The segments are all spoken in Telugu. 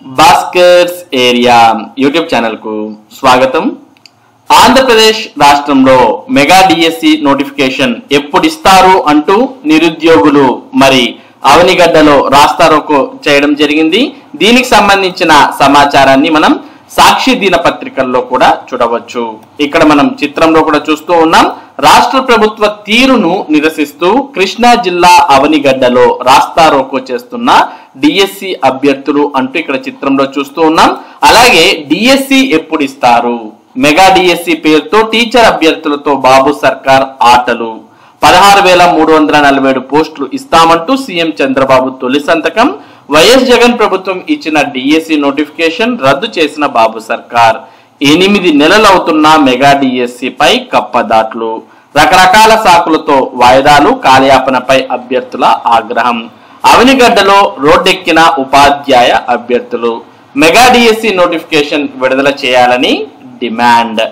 భాస్కర్స్ ఏరియా యూట్యూబ్ ఛానల్ కు స్వాగతం. ఆంధ్రప్రదేశ్ రాష్ట్రంలో మెగా డిఎస్సి నోటిఫికేషన్ ఎప్పుడు ఇస్తారు అంటూ నిరుద్యోగులు మరి అవనిగడ్డలో రాస్తారోకో చేయడం జరిగింది. దీనికి సంబంధించిన సమాచారాన్ని మనం సాక్షి దినపత్రికల్లో కూడా చూడవచ్చు. ఇక్కడ మనం చిత్రంలో కూడా చూస్తూ ఉన్నాం. రాష్ట్ర ప్రభుత్వ తీరును నిరసిస్తూ కృష్ణా జిల్లా అవనిగడ్డలో రాస్తారోకో చేస్తున్న డిఎస్సి అభ్యర్థులు అంటూ ఇక్కడ చిత్రంలో చూస్తూ ఉన్నాం. అలాగే డిఎస్సి ఎప్పుడు ఇస్తారు, మెగా డిఎస్సి పేరుతో టీచర్ అభ్యర్థులతో బాబు సర్కార్ ఆటలు, 16,347 పోస్టులు ఇస్తామంటూ సీఎం చంద్రబాబు తొలి సంతకం, వైఎస్ జగన్ ప్రభుత్వం ఇచ్చిన డిఎస్సి నోటిఫికేషన్ రద్దు చేసిన బాబు సర్కార్, 8 నెలలవుతున్న మెగా డిఎస్సి పై కప్పదాట్లు, రకరకాల సాకులతో వాయిదాలు, కాలయాపనపై అభ్యర్థుల ఆగ్రహం, అవనిగడ్డలో రోడ్డెక్కిన ఉపాధ్యాయ అభ్యర్థులు, మెగా డిఎస్సి నోటిఫికేషన్ విడుదల చేయాలని డిమాండ్.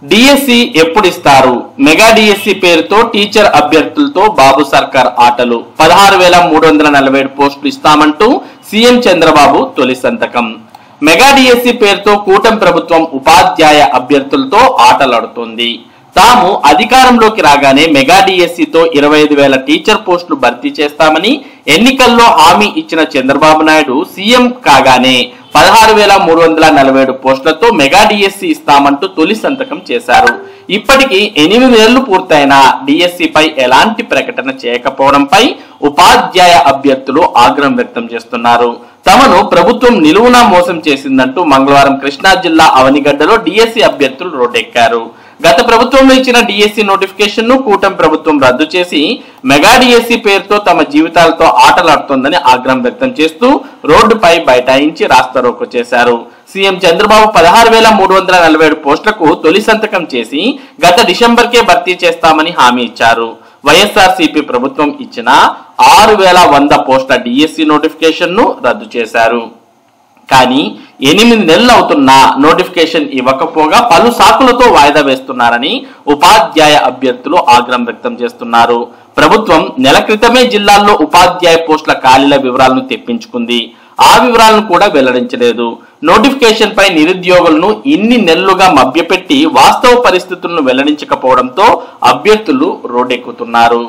డిఎస్సి ఎప్పుడు ఇస్తారు, మెగా డిఎస్సి పేరుతో టీచర్ అభ్యర్థులతో బాబు సర్కార్ ఆటలు, 16,347 పోస్టులు ఇస్తామంటూ సీఎం చంద్రబాబు తొలి సంతకం. మెగా డిఎస్సి పేరుతో కూటమి ప్రభుత్వం ఉపాధ్యాయ అభ్యర్థులతో ఆటలాడుతోంది. తాము అధికారంలోకి రాగానే మెగా డిఎస్సితో 25,000 టీచర్ పోస్టులు భర్తీ చేస్తామని ఎన్నికల్లో హామీ ఇచ్చిన చంద్రబాబు నాయుడు సీఎం కాగానే 16,347 పోస్టులతో మెగా డిఎస్సి ఇస్తామంటూ తొలి సంతకం చేశారు. ఇప్పటికీ 8 నెలలు పూర్తయిన డిఎస్సి పై ఎలాంటి ప్రకటన చేయకపోవడంపై ఉపాధ్యాయ అభ్యర్థులు ఆగ్రహం వ్యక్తం చేస్తున్నారు. తమను ప్రభుత్వం నిలువునా మోసం చేసిందంటూ మంగళవారం కృష్ణా జిల్లా అవనిగడ్డలో డిఎస్సి అభ్యర్థులు రోడ్డెక్కారు. గత ప్రభుత్వంలో ఇచ్చిన డిఎస్సి నోటిఫికేషన్ ను కూటమి ప్రభుత్వం రద్దు చేసి మెగా డిఎస్సి పేరుతో తమ జీవితాలతో ఆటలాడుతోందని ఆగ్రహం వ్యక్తం చేస్తూ రోడ్డుపై బైఠాయించి రాస్తారోకో చేశారు. సీఎం చంద్రబాబు 16,347 పోస్టులకు తొలి సంతకం చేసి గత డిసెంబర్కే భర్తీ చేస్తామని హామీ ఇచ్చారు. వైఎస్ఆర్సీపీ ప్రభుత్వం ఇచ్చిన 6,100 పోస్టుల డిఎస్సి నోటిఫికేషన్ ను రద్దు చేశారు. కానీ 8 నెలలు అవుతున్నా నోటిఫికేషన్ ఇవ్వకపోగా పలు సాకులతో వాయిదా వేస్తున్నారని ఉపాధ్యాయ అభ్యర్థులు ఆగ్రహం వ్యక్తం చేస్తున్నారు. ప్రభుత్వం నెల క్రితమే జిల్లాల్లో ఉపాధ్యాయ పోస్టుల ఖాళీల వివరాలను తెప్పించుకుంది. ఆ వివరాలను కూడా వెల్లడించలేదు. నోటిఫికేషన్ పై నిరుద్యోగులను ఇన్ని నెలలుగా మభ్యపెట్టి వాస్తవ పరిస్థితులను వెల్లడించకపోవడంతో అభ్యర్థులు రోడ్డెక్కుతున్నారు.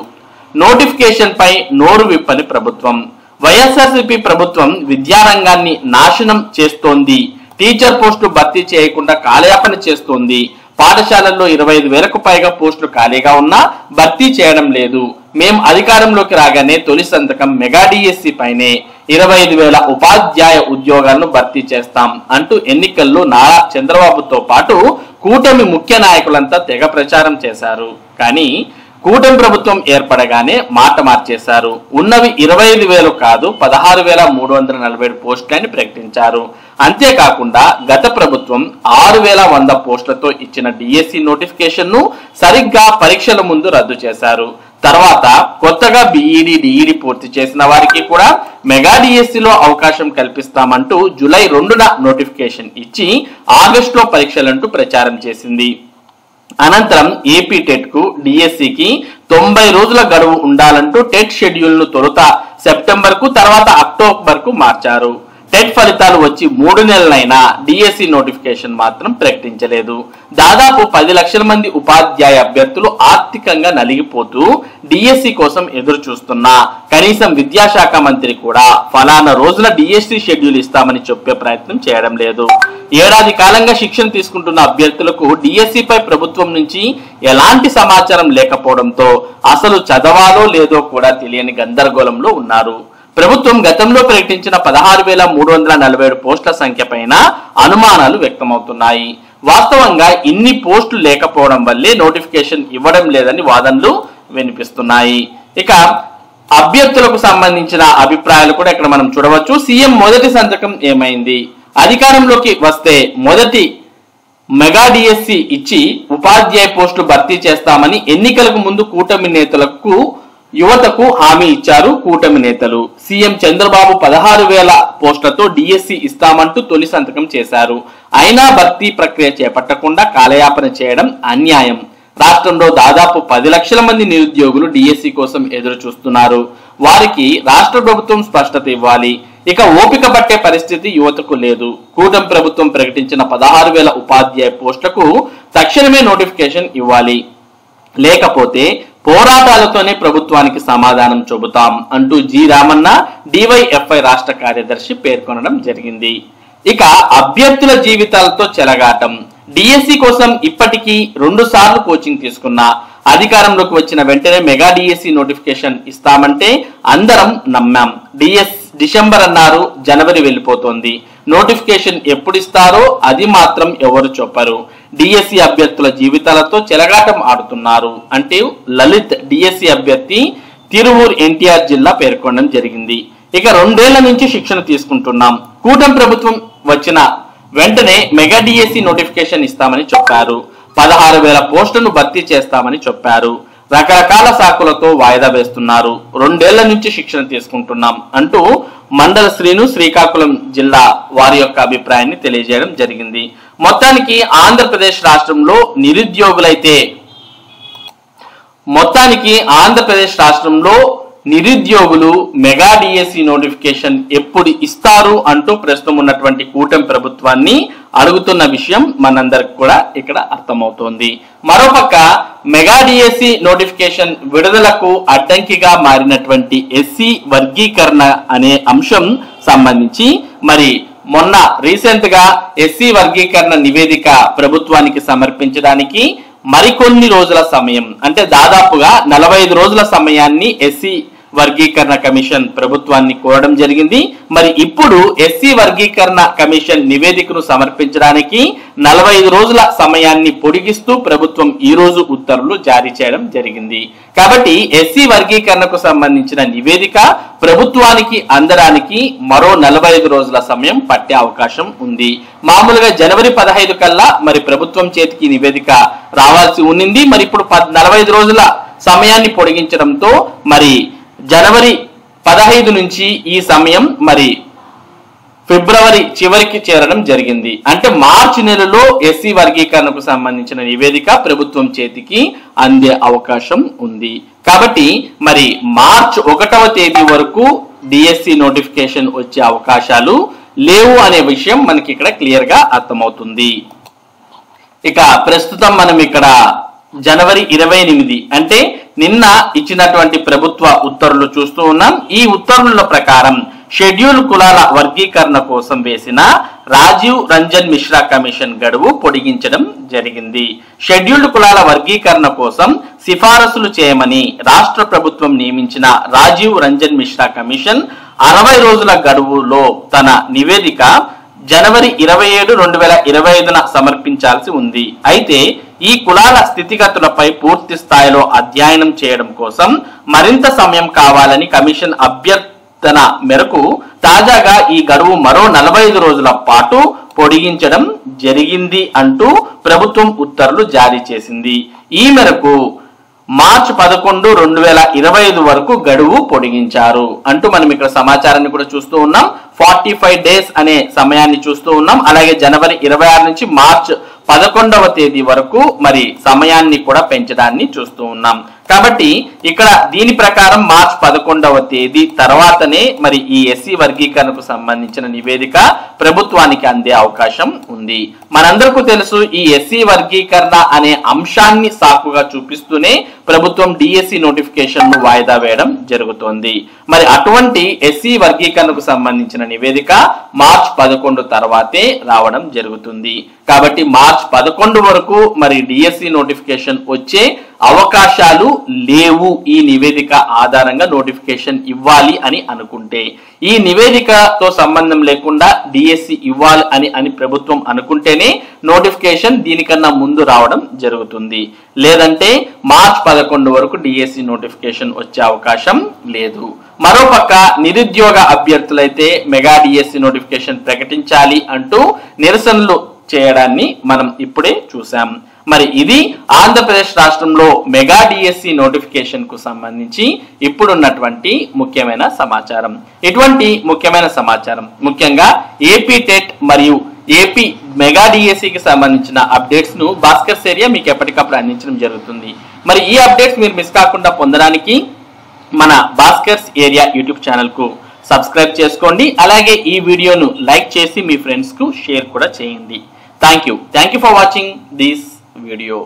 నోటిఫికేషన్ పై నోరు విప్పని ప్రభుత్వం. వైఎస్ఆర్సీపీ ప్రభుత్వం విద్యారంగాన్ని నాశనం చేస్తోంది. టీచర్ పోస్టులు భర్తీ చేయకుండా కాలయాపన చేస్తోంది. పాఠశాలల్లో 25,000కు పైగా పోస్టులు ఖాళీగా ఉన్నా భర్తీ చేయడం లేదు. మేం అధికారంలోకి రాగానే తొలి సంతకం మెగా డిఎస్సి పైనే 25,000 ఉపాధ్యాయ ఉద్యోగాలను భర్తీ చేస్తాం అంటూ ఎన్నికల్లో నారా చంద్రబాబుతో పాటు కూటమి ముఖ్య నాయకులంతా తెగ ప్రచారం చేశారు. కానీ కూటమి ప్రభుత్వం ఏర్పడగానే మాట మార్చేశారు. ఉన్నవి 25,000 కాదు 16,347 పోస్టులని ప్రకటించారు. అంతేకాకుండా గత ప్రభుత్వం 6,100 పోస్టులతో ఇచ్చిన డిఎస్సి నోటిఫికేషన్ ను సరిగ్గా పరీక్షల ముందు రద్దు చేశారు. తర్వాత కొత్తగా బిఈడి డిఈడి పూర్తి చేసిన వారికి కూడా మెగా డిఎస్సిలో అవకాశం కల్పిస్తామంటూ జూలై 2న నోటిఫికేషన్ ఇచ్చి ఆగస్టులో పరీక్షలంటూ ప్రచారం చేసింది. అనంతరం ఏపీ టెట్ కు డిఎస్సికి 90 రోజుల గడువు ఉండాలంటూ టెట్ షెడ్యూల్ ను తొలుత సెప్టెంబర్ కు తర్వాత అక్టోబర్ కు మార్చారు. టెట్ ఫలితాలు వచ్చి 3 నెలలైనా డిఎస్సి నోటిఫికేషన్ మాత్రం ప్రకటించలేదు. దాదాపు 10 లక్షల మంది ఉపాధ్యాయ అభ్యర్థులు ఆర్థికంగా నలిగిపోతూ డిఎస్సి కోసం ఎదురు చూస్తున్నా కనీసం విద్యాశాఖ మంత్రి కూడా ఫలానా రోజున డిఎస్సి షెడ్యూల్ ఇస్తామని చెప్పే ప్రయత్నం చేయడం లేదు. ఏడాది కాలంగా శిక్షణ తీసుకుంటున్న అభ్యర్థులకు డిఎస్సి పై ప్రభుత్వం నుంచి ఎలాంటి సమాచారం లేకపోవడంతో అసలు చదవాలో లేదో కూడా తెలియని గందరగోళంలో ఉన్నారు. ప్రభుత్వం గతంలో ప్రకటించిన 16,347 పోస్టుల సంఖ్య పైన అనుమానాలు వ్యక్తమవుతున్నాయి. వాస్తవంగా ఇన్ని పోస్టులు లేకపోవడం వల్లే నోటిఫికేషన్ ఇవ్వడం లేదని వాదనలు వినిపిస్తున్నాయి. ఇక అభ్యర్థులకు సంబంధించిన అభిప్రాయాలు కూడా ఇక్కడ మనం చూడవచ్చు. సీఎం మొదటి సంతకం ఏమైంది, అధికారంలోకి వస్తే మొదటి మెగా డిఎస్సి ఇచ్చి ఉపాధ్యాయ పోస్టులు భర్తీ చేస్తామని ఎన్నికలకు ముందు కూటమి నేతలకు యువతకు హామీ ఇచ్చారు కూటమి నేతలు. సీఎం చంద్రబాబు 16,000 పోస్టులతో డిఎస్సి ఇస్తామంటూ తొలి సంతకం చేశారు. అయినా భర్తీ ప్రక్రియ చేపట్టకుండా కాలయాపన చేయడం అన్యాయం. రాష్ట్రంలో దాదాపు 10 లక్షల మంది నిరుద్యోగులు డిఎస్సి కోసం ఎదురు చూస్తున్నారు. వారికి రాష్ట్ర ప్రభుత్వం స్పష్టత ఇవ్వాలి. ఇక ఓపిక పట్టే పరిస్థితి యువతకు లేదు. కూటమి ప్రభుత్వం ప్రకటించిన 16,000 ఉపాధ్యాయ పోస్టులకు తక్షణమే నోటిఫికేషన్ ఇవ్వాలి, లేకపోతే పోరాటాలతోనే ప్రభుత్వానికి సమాధానం చెబుతాం అంటూ జి రామన్న డివైఎఫ్ఐ రాష్ట్ర కార్యదర్శి పేర్కొనడం జరిగింది. ఇక అభ్యర్థుల జీవితాలతో చెలగాటం. డిఎస్సి కోసం ఇప్పటికీ 2 సార్లు కోచింగ్ తీసుకున్నా అధికారంలోకి వచ్చిన వెంటనే మెగా డిఎస్సి నోటిఫికేషన్ ఇస్తామంటే అందరం నమ్మాం. డిసెంబర్ అన్నారు, జనవరి వెళ్ళిపోతోంది. నోటిఫికేషన్ ఎప్పుడు ఇస్తారో అది మాత్రం ఎవరు చెప్పరు. డిఎస్సి అభ్యర్థుల జీవితాలతో చెలగాటం ఆడుతున్నారు అంటే లలిత్ డిఎస్సి అభ్యర్థి తిరువూరు ఎన్టీఆర్ జిల్లా పేర్కొనడం జరిగింది. ఇక 2 ఏళ్ల నుంచి శిక్షణ తీసుకుంటున్నాం. కూటమి ప్రభుత్వం వచ్చిన వెంటనే మెగా డిఎస్సి నోటిఫికేషన్ ఇస్తామని చెప్పారు. 16,000 పోస్టులను భర్తీ చేస్తామని చెప్పారు. రకరకాల సాకులతో వాయిదా వేస్తున్నారు. 2 ఏళ్ల నుంచి శిక్షణ తీసుకుంటున్నాం అంటూ మండల శ్రీను శ్రీకాకుళం జిల్లా వారి యొక్క అభిప్రాయాన్ని తెలియజేయడం జరిగింది. మొత్తానికి ఆంధ్రప్రదేశ్ రాష్ట్రంలో నిరుద్యోగులు మెగా డిఎస్సి నోటిఫికేషన్ ఎప్పుడు ఇస్తారు అంటూ ప్రస్తుతం ఉన్నటువంటి కూటమి ప్రభుత్వాన్ని అడుగుతున్న విషయం మనందరికి కూడా ఇక్కడ అర్థమవుతోంది. మరోపక్క మెగా డిఎస్సి నోటిఫికేషన్ విడుదలకు అడ్డంకిగా మారినటువంటి ఎస్సీ వర్గీకరణ అనే అంశం సంబంధించి మరి మొన్న రీసెంట్ గా ఎస్సీ వర్గీకరణ నివేదిక ప్రభుత్వానికి సమర్పించడానికి మరికొన్ని రోజుల సమయం అంటే దాదాపుగా 45 రోజుల సమయాన్ని ఎస్సీ వర్గీకరణ కమిషన్ ప్రభుత్వాన్ని కోరడం జరిగింది. మరి ఇప్పుడు ఎస్సీ వర్గీకరణ కమిషన్ నివేదికను సమర్పించడానికి 45 రోజుల సమయాన్ని పొడిగిస్తూ ప్రభుత్వం ఈ రోజు ఉత్తర్వులు జారీ చేయడం జరిగింది. కాబట్టి ఎస్సీ వర్గీకరణకు సంబంధించిన నివేదిక ప్రభుత్వానికి అందడానికి మరో 45 రోజుల సమయం పట్టే అవకాశం ఉంది. మామూలుగా జనవరి 15 కల్లా మరి ప్రభుత్వం చేతికి నివేదిక రావాల్సి ఉన్నింది. మరి ఇప్పుడు 45 రోజుల సమయాన్ని పొడిగించడంతో మరి జనవరి 15 నుంచి ఈ సమయం మరి ఫిబ్రవరి చివరికి చేరడం జరిగింది. అంటే మార్చి నెలలో ఎస్సీ వర్గీకరణకు సంబంధించిన నివేదిక ప్రభుత్వం చేతికి అందే అవకాశం ఉంది. కాబట్టి మరి మార్చ్ 1వ తేదీ వరకు డిఎస్సి నోటిఫికేషన్ వచ్చే అవకాశాలు లేవు అనే విషయం మనకి ఇక్కడ క్లియర్ గా అర్థమవుతుంది. ఇక ప్రస్తుతం మనం ఇక్కడ జనవరి 28 అంటే నిన్న ఇచ్చినటువంటి ప్రభుత్వ ఉత్తర్వులు చూస్తూ ఉన్నాం. ఈ ఉత్తర్వుల ప్రకారం షెడ్యూల్ కులాల వర్గీకరణ కోసం వేసిన రాజీవ్ రంజన్ మిశ్రా కమిషన్ గడువు పొడిగించడం జరిగింది. షెడ్యూల్డ్ కులాల వర్గీకరణ కోసం సిఫారసులు చేయమని రాష్ట్ర ప్రభుత్వం నియమించిన రాజీవ్ రంజన్ మిశ్రా కమిషన్ 60 రోజుల గడువులో తన నివేదిక జనవరి 27, 2025న సమర్పించాల్సి ఉంది. అయితే ఈ కులాల స్థితిగతులపై పూర్తి స్థాయిలో అధ్యయనం చేయడం కోసం మరింత సమయం కావాలని కమిషన్ అభ్యర్థన మేరకు తాజాగా ఈ గడువు మరో 45 రోజుల పాటు పొడిగించడం జరిగింది అంటూ ప్రభుత్వం ఉత్తర్వులు జారీ చేసింది. ఈ మేరకు మార్చి 11, 2025 వరకు గడువు పొడిగించారు అంటూ మనం ఇక్కడ సమాచారాన్ని కూడా చూస్తూ ఉన్నాం. 45 డేస్ అనే సమయాన్ని చూస్తూ ఉన్నాం. అలాగే జనవరి 26 నుంచి మార్చ్ 11వ తేదీ వరకు మరి సమయాన్ని కూడా పెంచడాన్ని చూస్తూ ఉన్నాం. కాబట్టి ఇక్కడ దీని ప్రకారం మార్చ్ 11వ తేదీ తర్వాతనే మరి ఈ ఎస్సీ వర్గీకరణకు సంబంధించిన నివేదిక ప్రభుత్వానికి అందే అవకాశం ఉంది. మనందరికీ తెలుసు ఈ ఎస్సీ వర్గీకరణ అనే అంశాన్ని సాకుగా చూపిస్తూనే ప్రభుత్వం డిఎస్సి నోటిఫికేషన్ ను వాయిదా వేయడం జరుగుతోంది. మరి అటువంటి ఎస్సీ వర్గీకరణకు సంబంధించిన నివేదిక మార్చ్ 11 తర్వాతే రావడం జరుగుతుంది. కాబట్టి మార్చ్ 11 వరకు మరి డిఎస్సి నోటిఫికేషన్ వచ్చే అవకాశాలు లేవు. ఈ నివేదిక ఆధారంగా నోటిఫికేషన్ ఇవ్వాలి అని అనుకుంటే, ఈ నివేదికతో సంబంధం లేకుండా డిఎస్సి ఇవ్వాలి అని ప్రభుత్వం అనుకుంటేనే నోటిఫికేషన్ దీనికన్నా ముందు రావడం జరుగుతుంది. లేదంటే మార్చ్ 11 వరకు డిఎస్సి నోటిఫికేషన్ వచ్చే అవకాశం లేదు. మరోపక్క నిరుద్యోగ అభ్యర్థులైతే మెగా డిఎస్సి నోటిఫికేషన్ ప్రకటించాలి అంటూ నిరసనలు చేయడాన్ని మనం ఇప్పుడే చూసాం. మరి ఇది ఆంధ్రప్రదేశ్ రాష్ట్రంలో మెగా డిఎస్సి నోటిఫికేషన్ కు సంబంధించి ఇప్పుడున్నటువంటి ముఖ్యమైన సమాచారం. ఇటువంటి ముఖ్యమైన సమాచారం ముఖ్యంగా ఏపీ టెట్ మరియు ఏపీ మెగా డిఎస్సికి సంబంధించిన అప్డేట్స్ ను భాస్కర్స్ ఏరియా మీకు ఎప్పటికప్పుడు అందించడం జరుగుతుంది. మరి ఈ అప్డేట్స్ మీరు మిస్ కాకుండా పొందడానికి మన భాస్కర్స్ ఏరియా యూట్యూబ్ ఛానల్ కు సబ్స్క్రైబ్ చేసుకోండి. అలాగే ఈ వీడియోను లైక్ చేసి మీ ఫ్రెండ్స్కు షేర్ కూడా చేయండి. Thank you for watching this video.